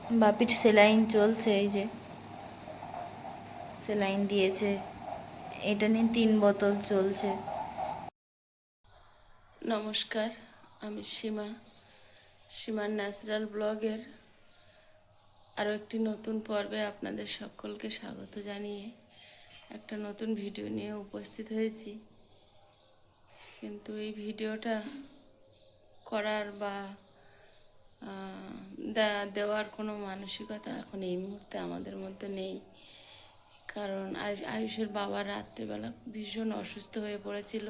বাপির saline চলছে, এই যে সেলাইন দিয়েছে, এটা নিয়ে 3 বোতল চলছে। নমস্কার, আমি সীমার ন্যাচারাল ব্লগের আরও একটি নতুন পর্বে আপনাদের সকলকে স্বাগত জানিয়ে একটা নতুন ভিডিও নিয়ে উপস্থিত হয়েছি। কিন্তু এই ভিডিওটা করার বা দেওয়ার কোনো মানসিকতা এখন এই মুহূর্তে আমাদের মধ্যে নেই। কারণ আয়ুষের বাবা রাত্রিবেলা ভীষণ অসুস্থ হয়ে পড়েছিল।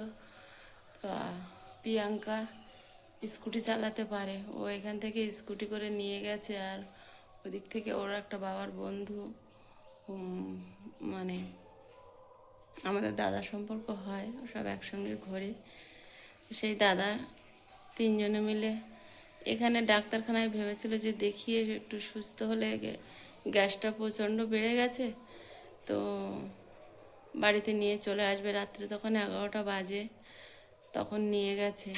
তো প্রিয়াঙ্কা স্কুটি চালাতে পারে, ও এখান থেকে স্কুটি করে নিয়ে গেছে। আর ওদিক থেকে ওর একটা বাবার বন্ধু, মানে আমাদের দাদা সম্পর্ক হয়, সব একসঙ্গে ঘোরে। সেই দাদা 3 জনে মিলে এখানে ডাক্তারখানায় ভেবেছিল যে দেখিয়ে একটু সুস্থ হলে, গ্যাসটা প্রচণ্ড বেড়ে গেছে, তো বাড়িতে নিয়ে চলে আসবে। রাত্রে তখন 11টা বাজে, তখন নিয়ে গেছে।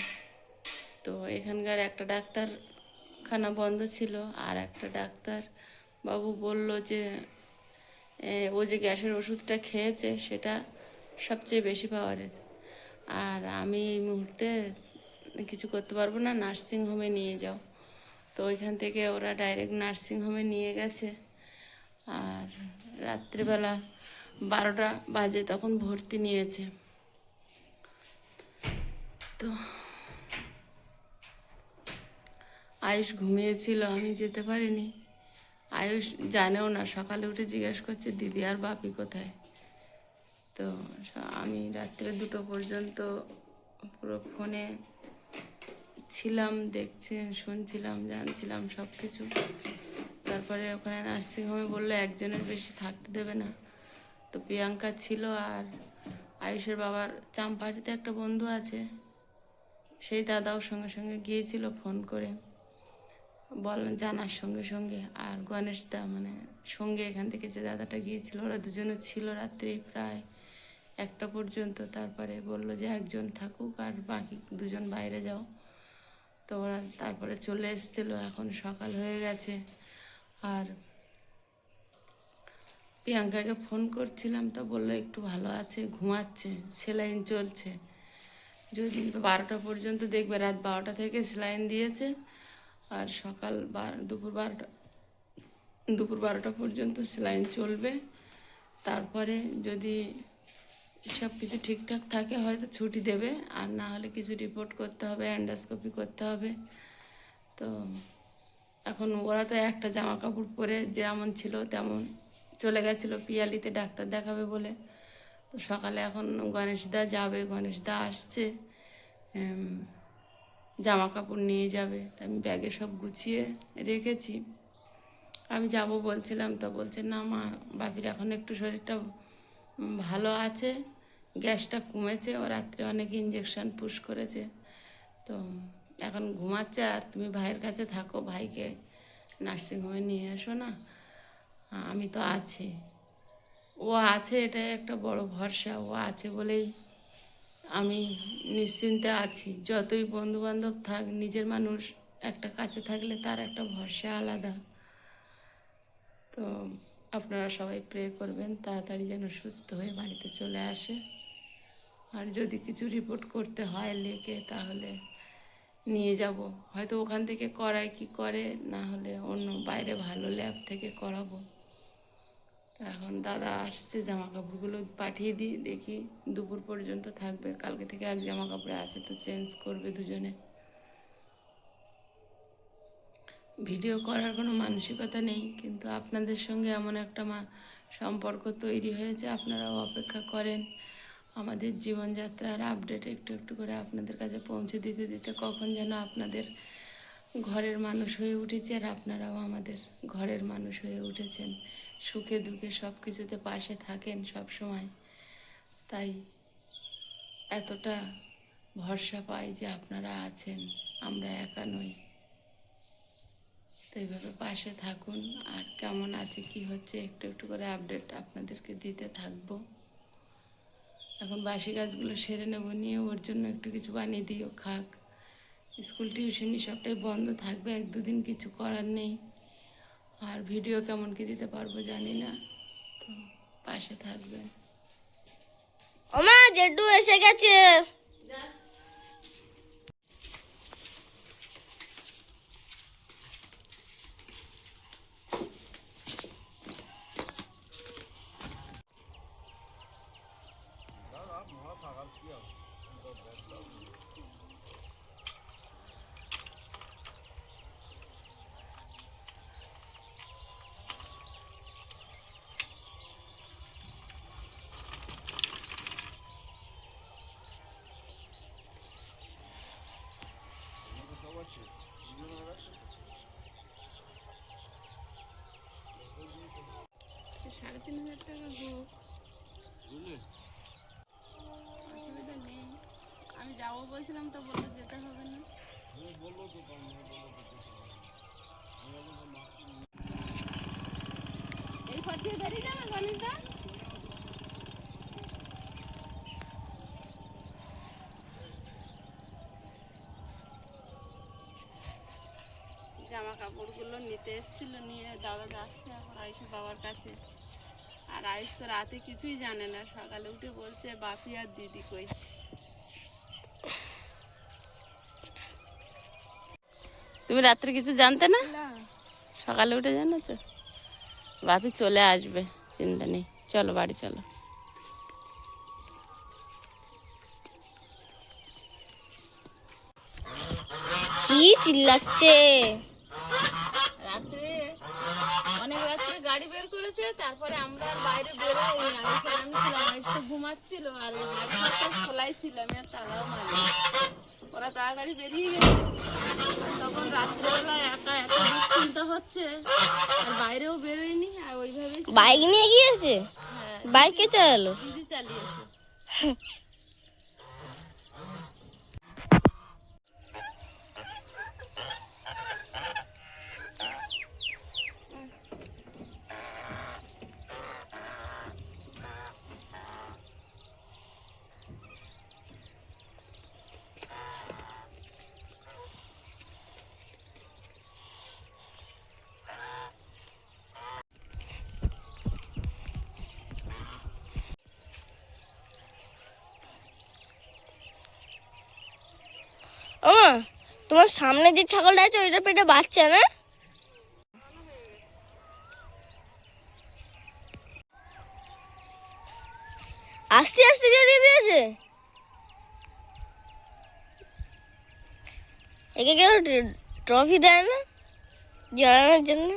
তো এখানকার একটা ডাক্তারখানা বন্ধ ছিল, আর একটা ডাক্তার বাবু বলল যে ও যে গ্যাসের ওষুধটা খেয়েছে সেটা সবচেয়ে বেশি পাওয়ারের, আর আমি এই মুহূর্তে কিছু করতে পারবো না, নার্সিংহোমে নিয়ে যাও। তো ওইখান থেকে ওরা ডাইরেক্ট নার্সিংহোমে নিয়ে গেছে। আর রাত্রিবেলা 12টা বাজে তখন ভর্তি নিয়েছে। তো আয়ুষ ঘুমিয়েছিল, আমি যেতে পারিনি। আয়ুষ জানেও না, সকালে উঠে জিজ্ঞাসা করছে দিদি আর বাপি কোথায়। তো আমি রাত্রে 2টো পর্যন্ত পুরো ফোনে ছিলাম, দেখছি, শুনছিলাম, জানছিলাম সব কিছু। তারপরে ওখানে নার্সিংহোমে বললো একজনের বেশি থাকতে দেবে না। তো প্রিয়াঙ্কা ছিল, আর আয়ুষের বাবার চাম্পাহাটিতে একটা বন্ধু আছে, সেই দাদাও সঙ্গে সঙ্গে গিয়েছিল ফোন করে জানার সঙ্গে সঙ্গে। আর গণেশ দা মানে সঙ্গে এখান থেকে যে দাদাটা গিয়েছিল, ওরা দুজনে ছিল রাত্রি প্রায় 1টা পর্যন্ত। তারপরে বলল যে একজন থাকুক আর বাকি 2জন বাইরে যাও। তো ওরা তারপরে চলে এসেছিলো, এখন সকাল হয়ে গেছে। আর প্রিয়াঙ্কাকে ফোন করছিলাম, তো বললো একটু ভালো আছে, ঘুমাচ্ছে, সেলাইন চলছে। যদি 12টা পর্যন্ত দেখবে, রাত 12টা থেকে সেলাইন দিয়েছে, আর দুপুর 12টা পর্যন্ত সেলাইন চলবে। তারপরে যদি সব কিছু ঠিকঠাক থাকে হয়তো ছুটি দেবে, আর না হলে কিছু রিপোর্ট করতে হবে, অ্যান্ডোস্কোপি করতে হবে। তো এখন ওরা তো একটা জামা কাপড় পরে যেমন ছিল তেমন চলে গেছিলো পিয়ালিতে ডাক্তার দেখাবে বলে। তো সকালে এখন গণেশদা যাবে, গণেশদা আসছে, জামা কাপড় নিয়ে যাবে। আমি ব্যাগে সব গুছিয়ে রেখেছি, আমি যাব বলছিলাম। তো বলছে না মা, বাপির এখন একটু শরীরটা ভালো আছে, গ্যাসটা কমেছে, ও রাত্রে অনেক ইঞ্জেকশন পুশ করেছে, তো এখন ঘুমাচ্ছে। আর তুমি ভাইয়ের কাছে থাকো, ভাইকে নার্সিংহোমে নিয়ে এসো না, আমি তো আছি। ও আছে, এটাই একটা বড় ভরসা, ও আছে বলেই আমি নিশ্চিন্তে আছি। যতই বন্ধুবান্ধব থাক, নিজের মানুষ একটা কাছে থাকলে তার একটা ভরসা আলাদা। তো আপনারা সবাই প্রে করবেন তাড়াতাড়ি যেন সুস্থ হয়ে বাড়িতে চলে আসে। আর যদি কিছু রিপোর্ট করতে হয় লেখে, তাহলে নিয়ে যাব, হয়তো ওখান থেকে করায় কি করে, না হলে অন্য বাইরে ভালো ল্যাব থেকে করাবো। এখন দাদা আসছে, জামা কাপড়গুলো পাঠিয়ে দিই, দেখি দুপুর পর্যন্ত থাকবে। কালকে থেকে এক জামা কাপড়ে আছে, তো চেঞ্জ করবে দুজনে। ভিডিও করার কোনো মানসিকতা নেই, কিন্তু আপনাদের সঙ্গে এমন একটা সম্পর্ক তৈরি হয়েছে, আপনারাও অপেক্ষা করেন আমাদের জীবনযাত্রার আপডেট একটু একটু করে আপনাদের কাছে পৌঁছে দিতে দিতে কখন যেন আপনাদের ঘরের মানুষ হয়ে উঠেছি, আর আপনারাও আমাদের ঘরের মানুষ হয়ে উঠেছেন, সুখে দুঃখে সব কিছুতে পাশে থাকেন সব সময়। তাই এতটা ভরসা পাই যে আপনারা আছেন, আমরা একা নই। তো এইভাবে পাশে থাকুন, আর কেমন আছে কি হচ্ছে একটু একটু করে আপডেট আপনাদেরকে দিতে থাকবো। এখন বাসি কাজগুলো সেরে নেব, নিয়ে ওর জন্য একটু কিছু বানিয়ে দিও খাক। স্কুল টিউশনি সবটাই বন্ধ থাকবে 1-2 দিন, কিছু করার নেই। আর ভিডিও কেমন কি দিতে পারবো জানি না, তো পাশে থাকবেন। ওমা জেঠু এসে গেছে। আমি যাবো বলছিলাম তো বললো যেতে হবে না। এই পথ দিয়ে বেরিয়ে যাবে গণেশদা। জামা কাপড়গুলো নিতে এসেছিল, নিয়ে দাদা যাচ্ছে এখন আয়ুষের বাবার কাছে। আর আয়ুষ তো রাতে কিছুই জানে না, সকালে উঠে বলছে বাপি আর দিদি কই। তুমি রাত্রে কিছু জানতে না? সকালে উঠে জানাচ্ছ? বাপি চলে আসবে, চিন্তা নেই, চলো বাড়ি চলো। কি চিল্লাচ্ছে? রাত্রে অনেক রাত্রে গাড়ি বের করেছে, তারপরে আমরা আর বাইরে বেরোইনি। আয়ুষ আর আমি ছিলাম, আয়ুষ তো ঘুমাচ্ছিল, আর খোলাই ছিল, আমি আর তালাও মারি। ওরা তাড়াতাড়ি বেরিয়ে গেছে। তখন রাত্রেবেলা একা এত দুশ্চিন্তা হচ্ছে, আর বাইরেও বেরোয়নি, আর ওইভাবে বাইক নিয়ে গিয়েছে? বাইক কে চালালো? দিদি চালিয়েছে। ওমা তোমার সামনে যে ছাগলটা আছে ওইটার পেটে বাচ্চা না? আস্তে আস্তে জড়িয়ে দিয়েছে। একে কেউ ট্রফি দেয় না জড়ানোর জন্য?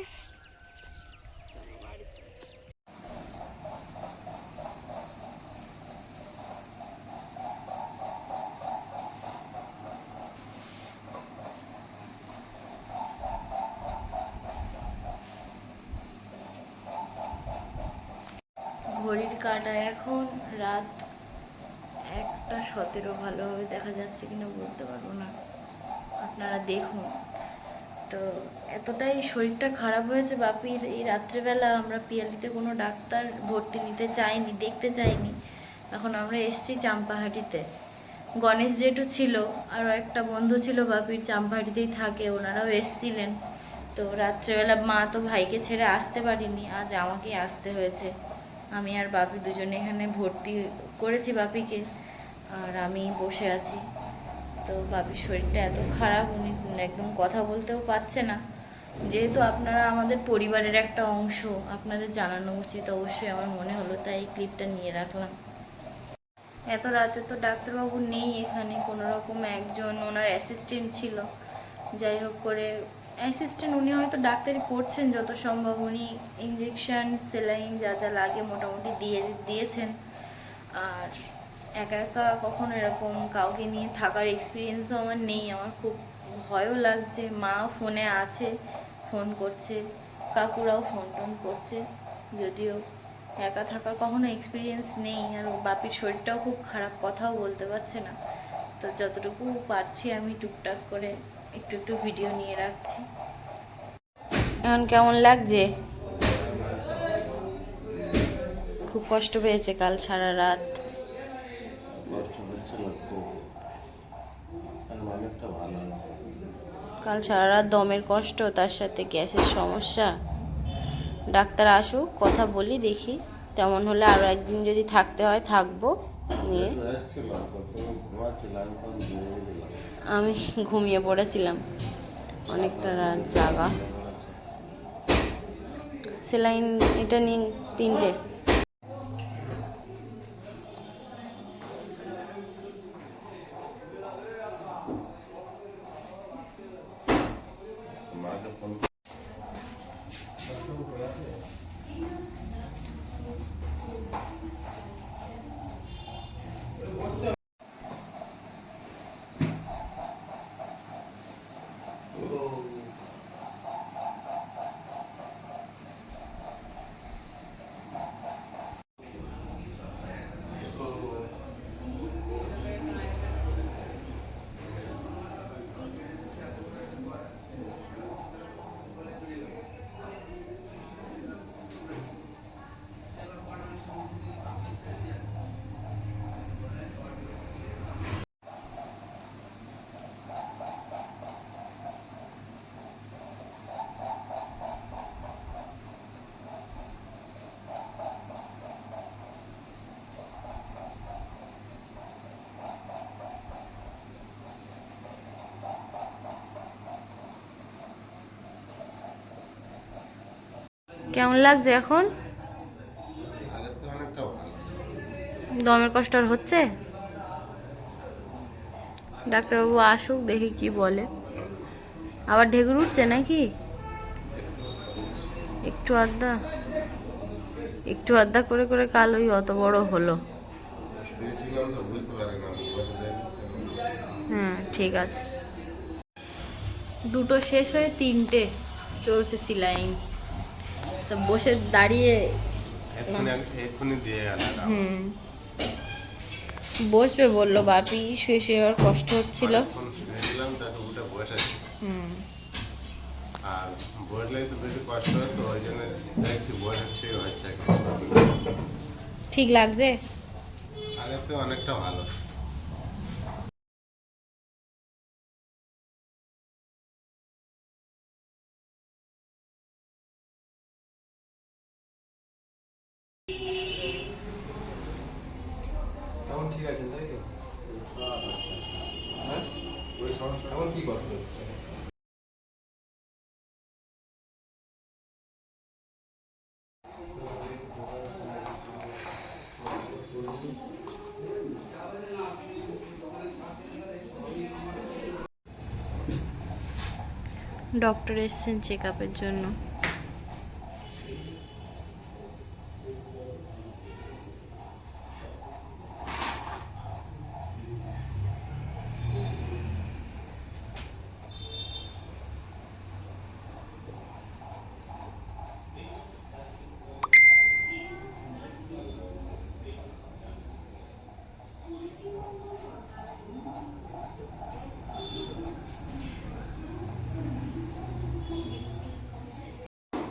ঘড়ির কাঁটা এখন রাত 1:17, ভালোভাবে দেখা যাচ্ছে কিনা বলতে পারবো না, আপনারা দেখুন। তো এতটাই শরীরটা খারাপ হয়েছে বাপির, এই রাত্রেবেলা আমরা পিয়ালিতে কোনো ডাক্তার ভর্তি নিতে চাইনি, দেখতে চাইনি। এখন আমরা এসছি চাম্পাহাটিতে। গণেশ জেঠু ছিল, আরও একটা বন্ধু ছিল বাপির, চাম্পাহাটিতেই থাকে, ওনারাও এসছিলেন। তো রাত্রেবেলা মা তো ভাইকে ছেড়ে আসতে পারিনি, আজ আমাকেই আসতে হয়েছে। আমি আর বাপি দুজনে এখানে ভর্তি করেছি বাপিকে, আর আমি বসে আছি। তো বাপির শরীরটা এত খারাপ, উনি একদম কথা বলতেও পারছে না। যেহেতু আপনারা আমাদের পরিবারের একটা অংশ, আপনাদের জানানো উচিত অবশ্যই আমার মনে হলো, তাই এই ক্লিপটা নিয়ে রাখলাম। এত রাতে তো ডাক্তারবাবু নেই এখানে, কোনো রকম একজন ওনার অ্যাসিস্ট্যান্ট ছিল, যাই হোক করে অ্যাসিস্ট্যান্ট, উনি হয়তো ডাক্তারি পড়ছেন যত সম্ভব, উনি ইঞ্জেকশন সেলাইন যা যা লাগে মোটামুটি দিয়েছেন। আর একা একা কখনো এরকম কাউকে নিয়ে থাকার এক্সপিরিয়েন্সও আমার নেই, আমার খুব ভয়ও লাগছে। মা ফোনে আছে, ফোন করছে, কাকুরাও ফোন টোন করছে, যদিও একা থাকার কখনো এক্সপিরিয়েন্স নেই। আর বাপির শরীরটাও খুব খারাপ, কথাও বলতে পারছে না। তো যতটুকু পারছি আমি টুকটাক করে একটু একটু ভিডিও নিয়ে রাখছি। এখন কেমন লাগছে? খুব কষ্ট পেয়েছে কাল সারা রাত। কাল সারা রাত দমের কষ্ট, তার সাথে গ্যাসের সমস্যা, ডাক্তার আসুক, কথা বলি, দেখি। তেমন হলে আরও একদিন যদি থাকতে হয় থাকবো নিয়ে। আমি ঘুমিয়ে পড়েছিলাম, অনেকটা রাত জাগা। সেলাইন এটা নিয়ে 3টে। কেমন লাগছে এখন? দমের কষ্ট আর হচ্ছে? ডাক্তারবাবু আসুক, দেখি কি বলে। আবার ঢেকুর উঠছে নাকি? একটু আধা একটু আধা করে করে কাল ওই অত বড় হলো। হ্যাঁ, ঠিক আছে। 2টো শেষ হয়ে 3টে চলছে সেলাইন। তা বসে দাঁড়িয়ে বসবে বললো বাপি, শুয়ে শুয়ে আবার কষ্ট হচ্ছিল। আর বসলে তো বেশি কষ্ট হয়, তো ওই জন্য দেখছি বসে হচ্ছে। ঠিক লাগছে? আগের তো অনেকটা ভালো। এখন ঠিক আছে তাই তো? হ্যাঁ, ওই সমস্যা এখন কি কষ্ট হচ্ছে? ডক্টর এসেছেন চেক আপের জন্য।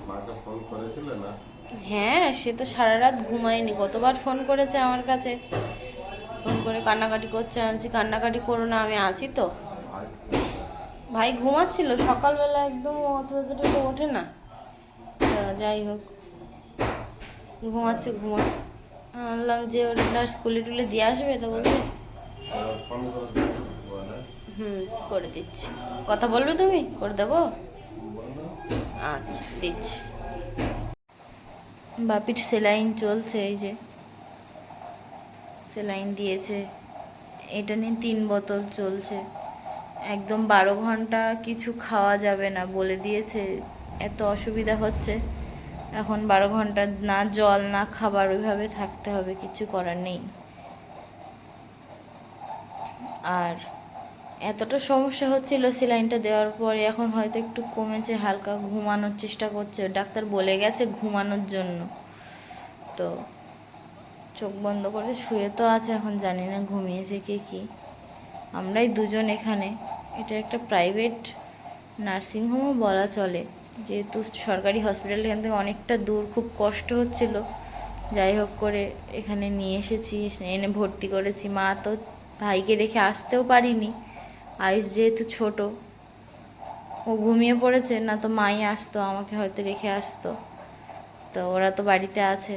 মাকে ফোন করেছিল না? হ্যাঁ, সে তো সারা রাত ঘুমায়নি, কতবার ফোন করেছে আমার কাছে। ফোন করে কান্নাকাটি করছে, আমি বলছি কান্নাকাটি করো না, আমি আছি তো। ভাই ঘুমাচ্ছিল সকালবেলা, একদম অত তাড়াতাড়ি তো ওঠে না। যাই হোক, ঘুমাচ্ছে, ঘুমা। বললাম যে ওটা স্কুলে টুলে দিয়ে আসবে, তো বলছে ফোন করে বলে করে দিচ্ছি। কথা বলবে তুমি? করে দেবো? আচ্ছা, দিচ্ছি। বাপির সেলাইন চলছে, এই যে সেলাইন দিয়েছে। এটা নিয়ে 3 বোতল চলছে। একদম 12 ঘন্টা কিছু খাওয়া যাবে না বলে দিয়েছে, এত অসুবিধা হচ্ছে। এখন 12 ঘন্টা না জল না খাবার, ওইভাবে থাকতে হবে, কিছু করার নেই। আর এতটা সমস্যা হচ্ছিল সেলাইনটা দেওয়ার পরে, এখন হয়তো একটু কমেছে, হালকা ঘুমানোর চেষ্টা করছে। ডাক্তার বলে গেছে ঘুমানোর জন্য, তো চোখ বন্ধ করে শুয়ে তো আছে, এখন জানি না ঘুমিয়েছে কি। আমরাই দুজন এখানে। এটা একটা প্রাইভেট নার্সিংহোমও বলা চলে, যেহেতু সরকারি হসপিটাল এখান থেকে অনেকটা দূর, খুব কষ্ট হচ্ছিল। যাই হোক করে এখানে নিয়ে এসেছি, এনে ভর্তি করেছি। মা তো ভাইকে রেখে আসতেও পারিনি, আয়ুষ যেহেতু ছোট, ও ঘুমিয়ে পড়েছে, না তো মাই আসতো, আমাকে হয়তো রেখে আসতো। তো ওরা তো বাড়িতে আছে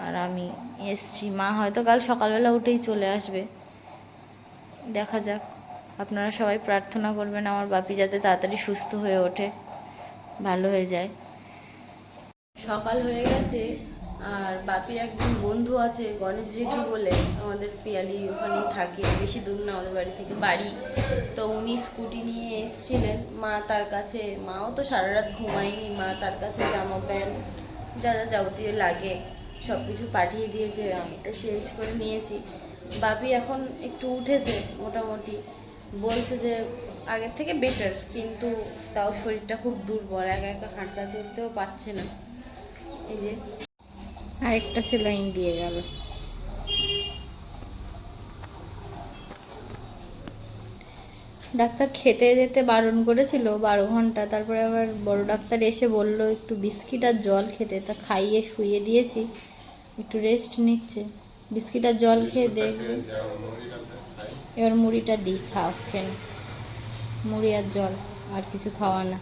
আর আমি এসছি। মা হয়তো কাল সকালবেলা উঠেই চলে আসবে, দেখা যাক। আপনারা সবাই প্রার্থনা করবেন আমার বাপি যাতে তাড়াতাড়ি সুস্থ হয়ে ওঠে, ভালো হয়ে যায়। সকাল হয়ে গেছে আর বাপির একজন বন্ধু আছে গণেশ জেঠু বলে, আমাদের পিয়ালি ওখানেই থাকে, বেশি দূর না আমাদের বাড়ি থেকে বাড়ি। তো উনি স্কুটি নিয়ে এসেছিলেন, মা তার কাছে, মাও তো সারা রাত ঘুমায়নি, মা তার কাছে জামা প্যান্ট যা যা যাবতীয় লাগে সব কিছু পাঠিয়ে দিয়েছে, আমি তো চেঞ্জ করে নিয়েছি। বাপি এখন একটু উঠেছে মোটামুটি, বলছে যে আগের থেকে বেটার, কিন্তু তাও শরীরটা খুব দুর্বল, একা একা হাঁটা চলতেও পারছে না। এই যে আরেকটা সেলাইন দিয়ে গেল। ডাক্তার খেতে যেতে বারণ করেছিল 12 ঘন্টা, তারপরে আবার বড় ডাক্তার এসে বলল একটু বিস্কিট আর জল খেতে, তা খাইয়ে শুইয়ে দিয়েছি, একটু রেস্ট নিচ্ছে। বিস্কিট আর জল খেয়ে দেখবে, এবার মুড়িটা দিই, খাও কেন, মুড়ি আর জল, আর কিছু খাওয়া না।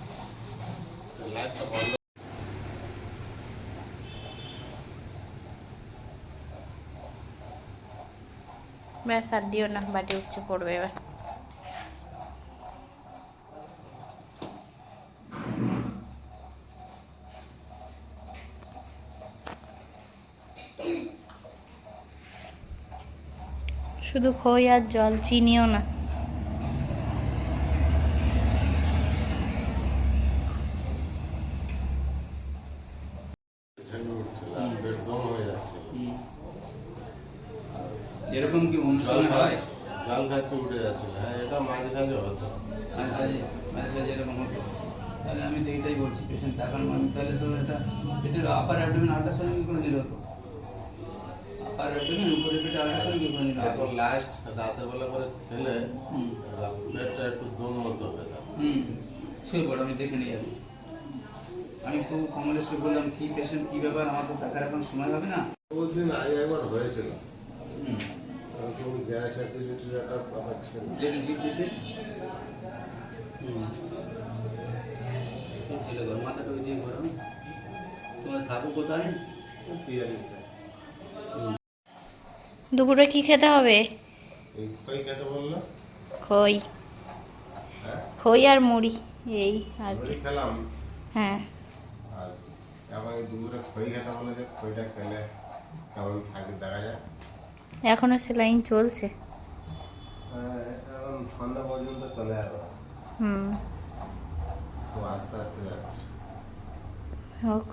ব্যাস আর দিও না, বাটি উঠছে পড়বে এবার। শুধু খই আর জল, চিনিও না। পেট দম হয়ে যাচ্ছে, এরকম কি অনুষ্ঠান হয়? জাল খাচ্ছে উঠে যাচ্ছিল। হ্যাঁ, এটা মাঝে মাঝে হতো। মাঝে সাঝে এরকম হতো। তাহলে আমি তো এটাই বলছি, পেশেন্ট দেখার মানে তাহলে তো এটা পেটের আপার অ্যাবডোমেন আল্ট্রাসাউন্ড কি করে নিল হতো? আপার অ্যাবডোমেন উপরে পেটে আল্ট্রাসাউন্ড কি করে নিল হতো? তারপর লাস্ট রাতের বেলা করে খেলে পেটটা একটু দম মতো হয়ে যায়। শুয়ে পড়ো, আমি দেখে নিয়ে যাবো। আমি তো কমলেশকে বললাম কি পেশেন্ট কি ব্যাপার, আমার তো দেখার এখন সময় হবে না। ওই দিন আগে একবার হয়েছিল, হুম গ্যাস অ্যাসিডিটির একটা ব্যাপার ছিল। যেটা ঠিক দিতে মাথাটা ওই দিয়ে ঘোরাও। তোমরা থাকো কোথায়? পিয়ালিতে। দুপুরে কি খেতে হবে? এই খই কেটে বললো। খই, হ্যাঁ, খই আর মুড়ি, এই আর কি। মুড়ি খেলাম। হ্যাঁ, আর এখন এই দুপুরে খই খেতে বলে যে খইটা খেলে কেমন থাকে দেখা যায়। এখনো সেলাইন চলছে। এখন সন্ধ্যা পর্যন্ত চলে যাবে, হুম, খুব আস্তে আস্তে যাচ্ছে। হোক।